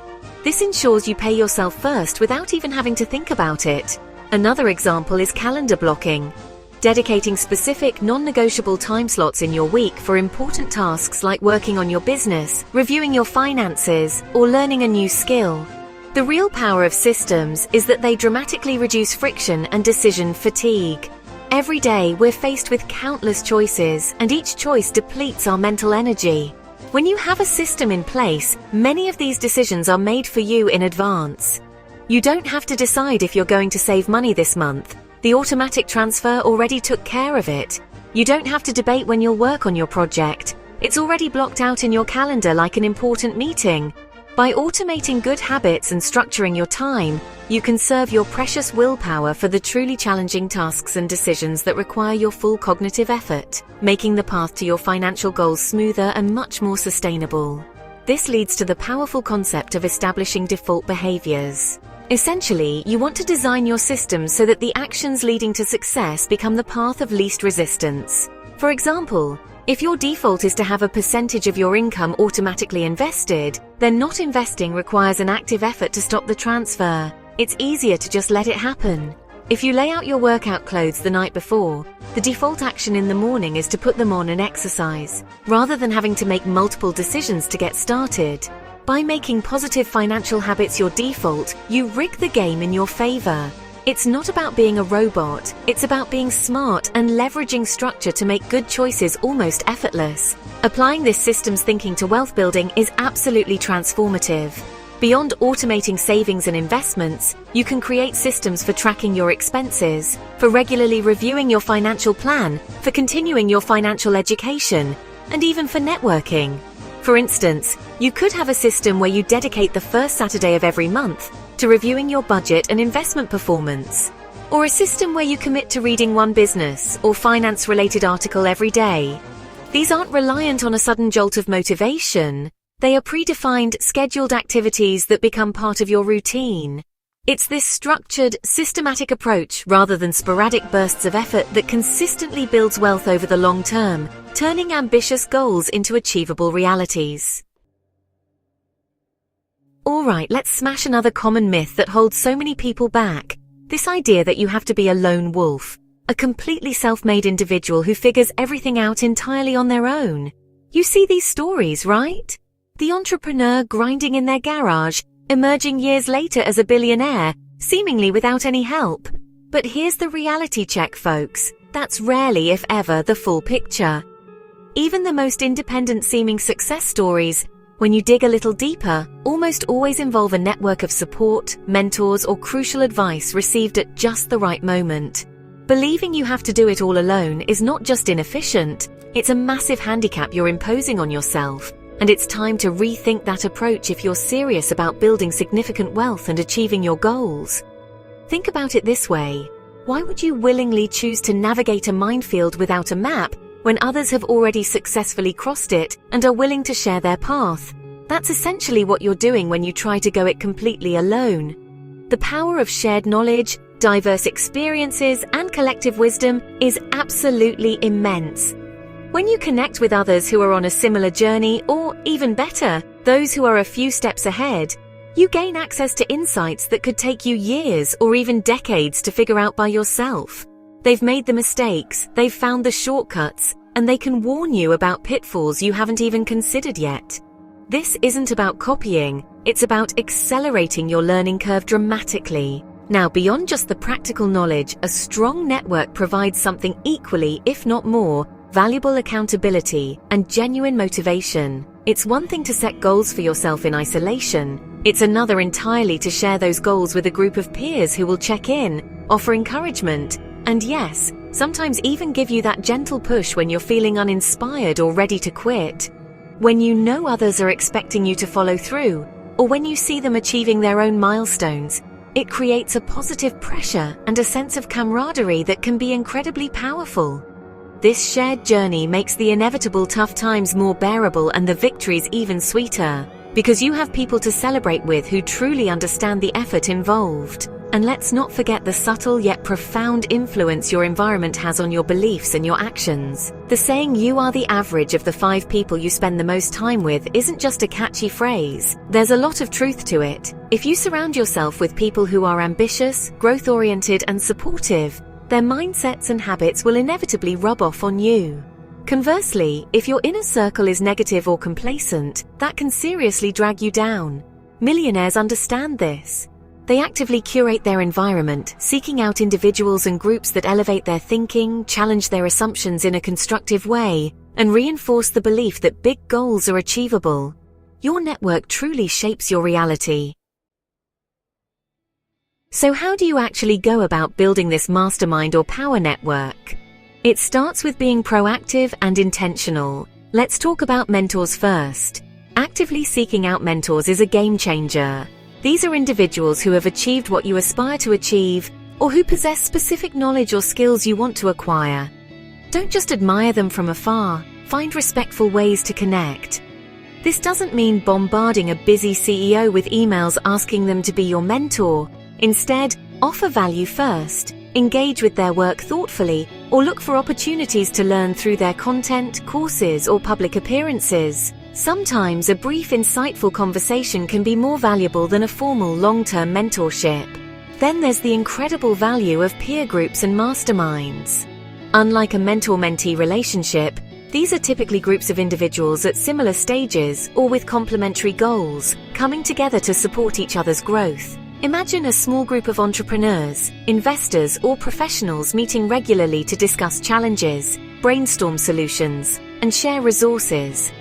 This ensures you pay yourself first without even having to think about it. Another example is calendar blocking. Dedicating specific, non-negotiable time slots in your week for important tasks like working on your business, reviewing your finances, or learning a new skill. The real power of systems is that they dramatically reduce friction and decision fatigue. Every day, we're faced with countless choices, and each choice depletes our mental energy. When you have a system in place, many of these decisions are made for you in advance. You don't have to decide if you're going to save money this month. The automatic transfer already took care of it. You don't have to debate when you'll work on your project. It's already blocked out in your calendar like an important meeting. By automating good habits and structuring your time, you conserve your precious willpower for the truly challenging tasks and decisions that require your full cognitive effort, making the path to your financial goals smoother and much more sustainable. This leads to the powerful concept of establishing default behaviors. Essentially, you want to design your systems so that the actions leading to success become the path of least resistance. For example, if your default is to have a percentage of your income automatically invested, then not investing requires an active effort to stop the transfer. It's easier to just let it happen. If you lay out your workout clothes the night before, the default action in the morning is to put them on and exercise, rather than having to make multiple decisions to get started. By making positive financial habits your default, you rig the game in your favor. It's not about being a robot, it's about being smart and leveraging structure to make good choices almost effortless. Applying this systems thinking to wealth building is absolutely transformative. Beyond automating savings and investments, you can create systems for tracking your expenses, for regularly reviewing your financial plan, for continuing your financial education, and even for networking. For instance, you could have a system where you dedicate the first Saturday of every month to reviewing your budget and investment performance, or a system where you commit to reading one business or finance-related article every day. These aren't reliant on a sudden jolt of motivation. They are predefined, scheduled activities that become part of your routine. It's this structured, systematic approach rather than sporadic bursts of effort that consistently builds wealth over the long term, turning ambitious goals into achievable realities. Alright, let's smash another common myth that holds so many people back. This idea that you have to be a lone wolf, a completely self-made individual who figures everything out entirely on their own. You see these stories, right? The entrepreneur grinding in their garage, emerging years later as a billionaire, seemingly without any help. But here's the reality check, folks. That's rarely, if ever, the full picture. Even the most independent-seeming success stories, when you dig a little deeper, almost always involve a network of support, mentors, or crucial advice received at just the right moment. Believing you have to do it all alone is not just inefficient, it's a massive handicap you're imposing on yourself. And it's time to rethink that approach if you're serious about building significant wealth and achieving your goals. Think about it this way. Why would you willingly choose to navigate a minefield without a map when others have already successfully crossed it and are willing to share their path? That's essentially what you're doing when you try to go it completely alone. The power of shared knowledge, diverse experiences, and collective wisdom is absolutely immense. When you connect with others who are on a similar journey, or even better, those who are a few steps ahead, you gain access to insights that could take you years or even decades to figure out by yourself. They've made the mistakes, they've found the shortcuts, and they can warn you about pitfalls you haven't even considered yet. This isn't about copying, it's about accelerating your learning curve dramatically. Now, beyond just the practical knowledge, a strong network provides something equally, if not more, valuable accountability and genuine motivation. It's one thing to set goals for yourself in isolation. It's another entirely to share those goals with a group of peers who will check in, offer encouragement, and yes, sometimes even give you that gentle push when you're feeling uninspired or ready to quit. When you know others are expecting you to follow through, or when you see them achieving their own milestones, it creates a positive pressure and a sense of camaraderie that can be incredibly powerful. This shared journey makes the inevitable tough times more bearable and the victories even sweeter, because you have people to celebrate with who truly understand the effort involved. And let's not forget the subtle yet profound influence your environment has on your beliefs and your actions. The saying "you are the average of the 5 people you spend the most time with" isn't just a catchy phrase. There's a lot of truth to it. If you surround yourself with people who are ambitious, growth-oriented, and supportive, their mindsets and habits will inevitably rub off on you. Conversely, if your inner circle is negative or complacent, that can seriously drag you down. Millionaires understand this. They actively curate their environment, seeking out individuals and groups that elevate their thinking, challenge their assumptions in a constructive way, and reinforce the belief that big goals are achievable. Your network truly shapes your reality. So how do you actually go about building this mastermind or power network? It starts with being proactive and intentional. Let's talk about mentors first. Actively seeking out mentors is a game changer. These are individuals who have achieved what you aspire to achieve, or who possess specific knowledge or skills you want to acquire. Don't just admire them from afar, find respectful ways to connect. This doesn't mean bombarding a busy CEO with emails asking them to be your mentor. Instead, offer value first, engage with their work thoughtfully, or look for opportunities to learn through their content, courses, or public appearances. Sometimes a brief, insightful conversation can be more valuable than a formal long-term mentorship. Then there's the incredible value of peer groups and masterminds. Unlike a mentor-mentee relationship, these are typically groups of individuals at similar stages or with complementary goals, coming together to support each other's growth. Imagine a small group of entrepreneurs, investors, or professionals meeting regularly to discuss challenges, brainstorm solutions, and share resources.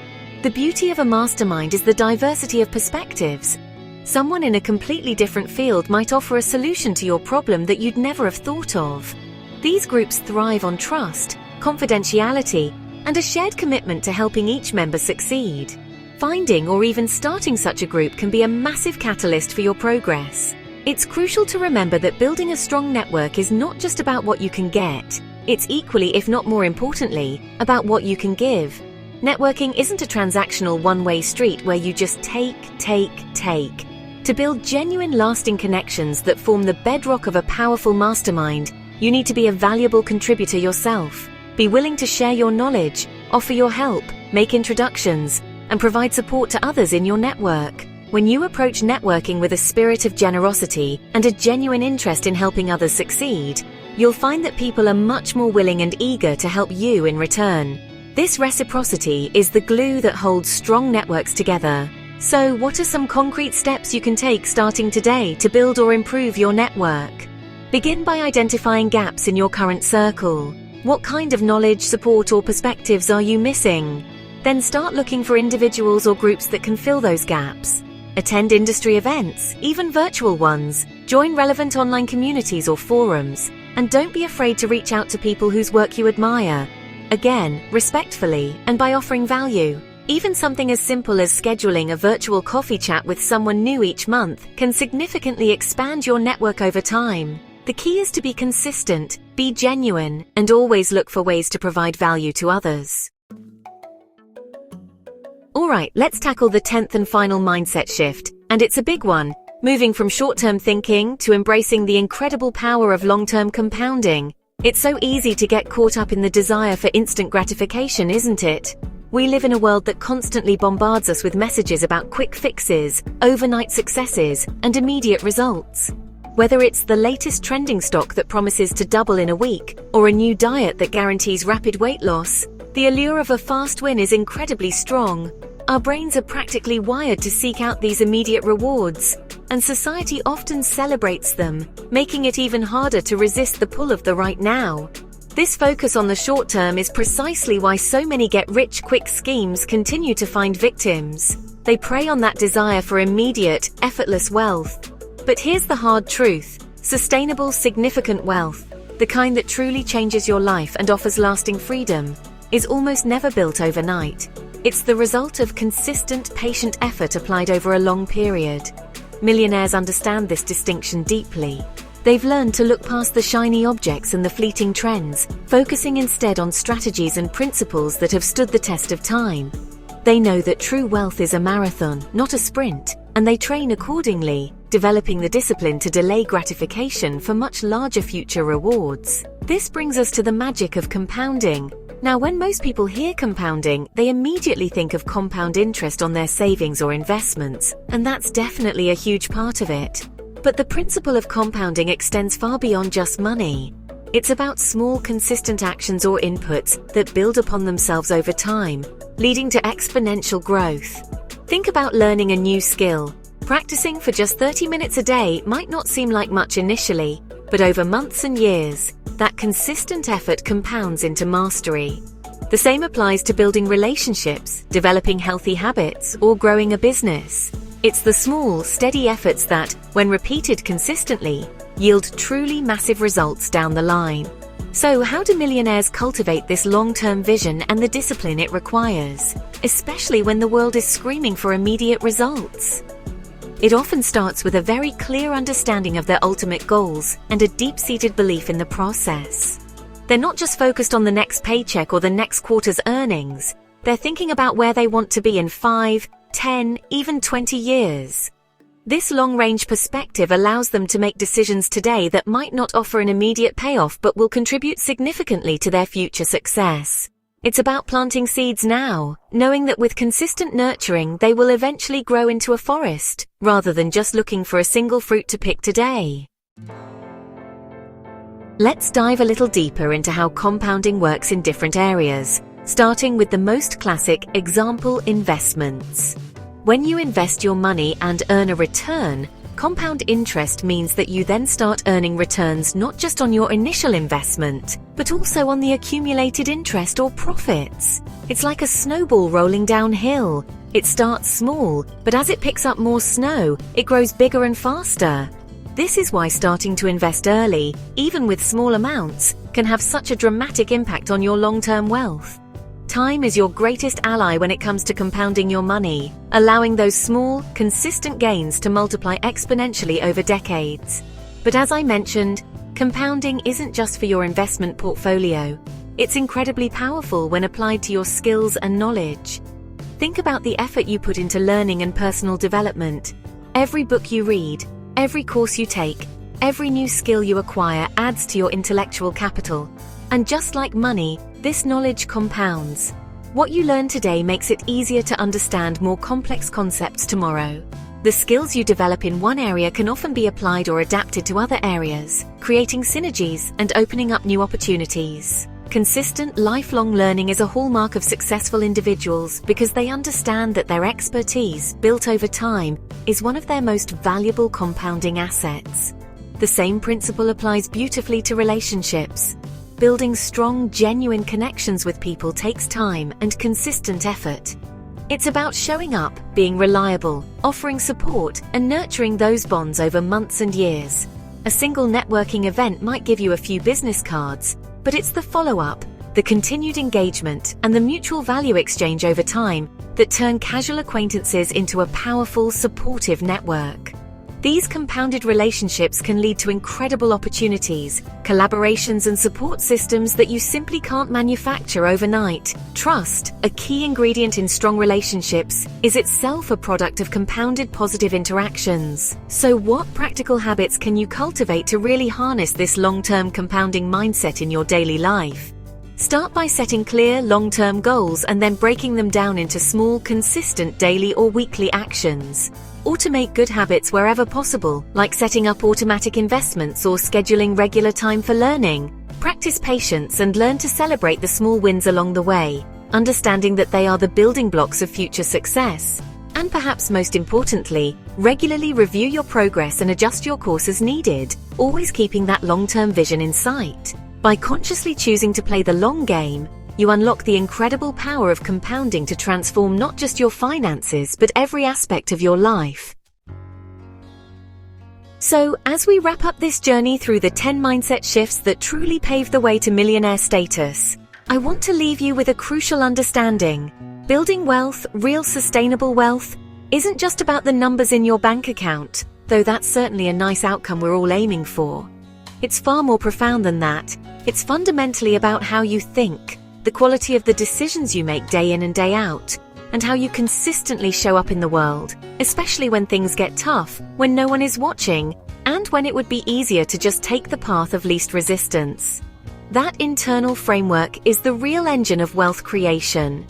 The beauty of a mastermind is the diversity of perspectives. Someone in a completely different field might offer a solution to your problem that you'd never have thought of. These groups thrive on trust, confidentiality, and a shared commitment to helping each member succeed. Finding or even starting such a group can be a massive catalyst for your progress. It's crucial to remember that building a strong network is not just about what you can get. It's equally, if not more importantly, about what you can give. Networking isn't a transactional one-way street where you just take. To build genuine, lasting connections that form the bedrock of a powerful mastermind, you need to be a valuable contributor yourself. Be willing to share your knowledge, offer your help, make introductions, and provide support to others in your network. When you approach networking with a spirit of generosity and a genuine interest in helping others succeed, you'll find that people are much more willing and eager to help you in return. This reciprocity is the glue that holds strong networks together. So, what are some concrete steps you can take starting today to build or improve your network? Begin by identifying gaps in your current circle. What kind of knowledge, support, or perspectives are you missing? Then start looking for individuals or groups that can fill those gaps. Attend industry events, even virtual ones. Join relevant online communities or forums. And don't be afraid to reach out to people whose work you admire. Again, respectfully and by offering value. Even something as simple as scheduling a virtual coffee chat with someone new each month can significantly expand your network over time. The key is to be consistent, be genuine, and always look for ways to provide value to others. Alright, let's tackle the 10th and final mindset shift, and it's a big one. Moving from short-term thinking to embracing the incredible power of long-term compounding. It's so easy to get caught up in the desire for instant gratification, isn't it? We live in a world that constantly bombards us with messages about quick fixes, overnight successes, and immediate results. Whether it's the latest trending stock that promises to double in a week, or a new diet that guarantees rapid weight loss, the allure of a fast win is incredibly strong. Our brains are practically wired to seek out these immediate rewards, and society often celebrates them, making it even harder to resist the pull of the right now. This focus on the short term is precisely why so many get-rich-quick schemes continue to find victims. They prey on that desire for immediate, effortless wealth. But here's the hard truth. Sustainable, significant wealth, the kind that truly changes your life and offers lasting freedom, is almost never built overnight. It's the result of consistent, patient effort applied over a long period. Millionaires understand this distinction deeply. They've learned to look past the shiny objects and the fleeting trends, focusing instead on strategies and principles that have stood the test of time. They know that true wealth is a marathon, not a sprint, and they train accordingly, developing the discipline to delay gratification for much larger future rewards. This brings us to the magic of compounding. Now, when most people hear compounding, they immediately think of compound interest on their savings or investments, and that's definitely a huge part of it. But the principle of compounding extends far beyond just money. It's about small, consistent actions or inputs that build upon themselves over time, leading to exponential growth. Think about learning a new skill. Practicing for just 30 minutes a day might not seem like much initially, but over months and years, that consistent effort compounds into mastery. The same applies to building relationships, developing healthy habits, or growing a business. It's the small, steady efforts that, when repeated consistently, yield truly massive results down the line. So, how do millionaires cultivate this long-term vision and the discipline it requires, especially when the world is screaming for immediate results? It often starts with a very clear understanding of their ultimate goals and a deep-seated belief in the process. They're not just focused on the next paycheck or the next quarter's earnings. They're thinking about where they want to be in 5, 10, even 20 years. This long-range perspective allows them to make decisions today that might not offer an immediate payoff but will contribute significantly to their future success. It's about planting seeds now, knowing that with consistent nurturing they will eventually grow into a forest, rather than just looking for a single fruit to pick today. Let's dive a little deeper into how compounding works in different areas, starting with the most classic example: investments. When you invest your money and earn a return, compound interest means that you then start earning returns not just on your initial investment, but also on the accumulated interest or profits. It's like a snowball rolling downhill. It starts small, but as it picks up more snow, it grows bigger and faster. This is why starting to invest early, even with small amounts, can have such a dramatic impact on your long-term wealth. Time is your greatest ally when it comes to compounding your money, allowing those small, consistent gains to multiply exponentially over decades. But as I mentioned, compounding isn't just for your investment portfolio. It's incredibly powerful when applied to your skills and knowledge. Think about the effort you put into learning and personal development. Every book you read, every course you take, every new skill you acquire adds to your intellectual capital. And just like money, this knowledge compounds. What you learn today makes it easier to understand more complex concepts tomorrow. The skills you develop in one area can often be applied or adapted to other areas, creating synergies and opening up new opportunities. Consistent, lifelong learning is a hallmark of successful individuals because they understand that their expertise, built over time, is one of their most valuable compounding assets. The same principle applies beautifully to relationships. Building strong, genuine connections with people takes time and consistent effort. It's about showing up, being reliable, offering support, and nurturing those bonds over months and years. A single networking event might give you a few business cards, but it's the follow-up, the continued engagement, and the mutual value exchange over time that turn casual acquaintances into a powerful, supportive network. These compounded relationships can lead to incredible opportunities, collaborations, and support systems that you simply can't manufacture overnight. Trust, a key ingredient in strong relationships, is itself a product of compounded positive interactions. So what practical habits can you cultivate to really harness this long-term compounding mindset in your daily life? Start by setting clear, long-term goals and then breaking them down into small, consistent daily or weekly actions. Automate good habits wherever possible, like setting up automatic investments or scheduling regular time for learning. Practice patience and learn to celebrate the small wins along the way, understanding that they are the building blocks of future success. And perhaps most importantly, regularly review your progress and adjust your course as needed, always keeping that long-term vision in sight. By consciously choosing to play the long game, you unlock the incredible power of compounding to transform not just your finances, but every aspect of your life. So, as we wrap up this journey through the 10 mindset shifts that truly pave the way to millionaire status, I want to leave you with a crucial understanding. Building wealth, real sustainable wealth, isn't just about the numbers in your bank account, though that's certainly a nice outcome we're all aiming for. It's far more profound than that. It's fundamentally about how you think, the quality of the decisions you make day in and day out, and how you consistently show up in the world, especially when things get tough, when no one is watching, and when it would be easier to just take the path of least resistance. That internal framework is the real engine of wealth creation.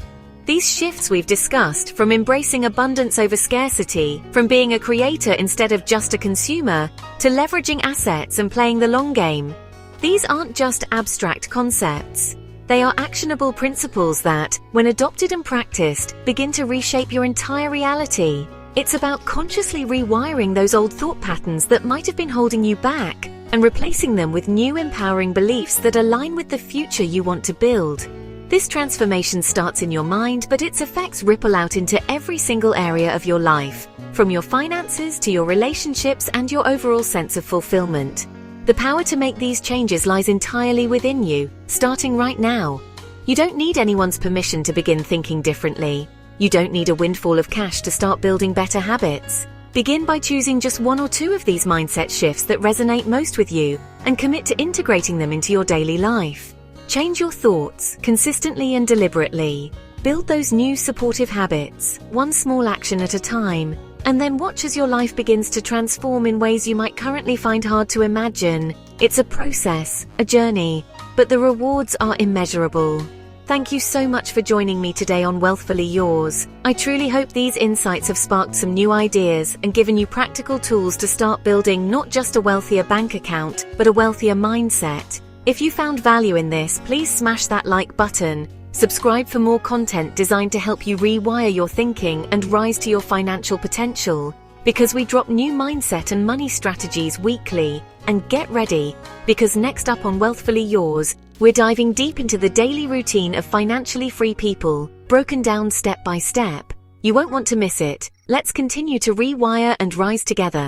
These shifts we've discussed, from embracing abundance over scarcity, from being a creator instead of just a consumer, to leveraging assets and playing the long game, these aren't just abstract concepts. They are actionable principles that, when adopted and practiced, begin to reshape your entire reality. It's about consciously rewiring those old thought patterns that might have been holding you back and replacing them with new empowering beliefs that align with the future you want to build. This transformation starts in your mind, but its effects ripple out into every single area of your life, from your finances to your relationships and your overall sense of fulfillment. The power to make these changes lies entirely within you, starting right now. You don't need anyone's permission to begin thinking differently. You don't need a windfall of cash to start building better habits. Begin by choosing just one or two of these mindset shifts that resonate most with you and commit to integrating them into your daily life. Change your thoughts consistently and deliberately. Build those new supportive habits, one small action at a time, and then watch as your life begins to transform in ways you might currently find hard to imagine. It's a process, a journey, but the rewards are immeasurable. Thank you so much for joining me today on Wealthfully Yours. I truly hope these insights have sparked some new ideas and given you practical tools to start building not just a wealthier bank account, but a wealthier mindset. If you found value in this, please smash that like button. Subscribe for more content designed to help you rewire your thinking and rise to your financial potential. Because we drop new mindset and money strategies weekly. And get ready, because next up on Wealthfully Yours, we're diving deep into the daily routine of financially free people, broken down step by step. You won't want to miss it. Let's continue to rewire and rise together.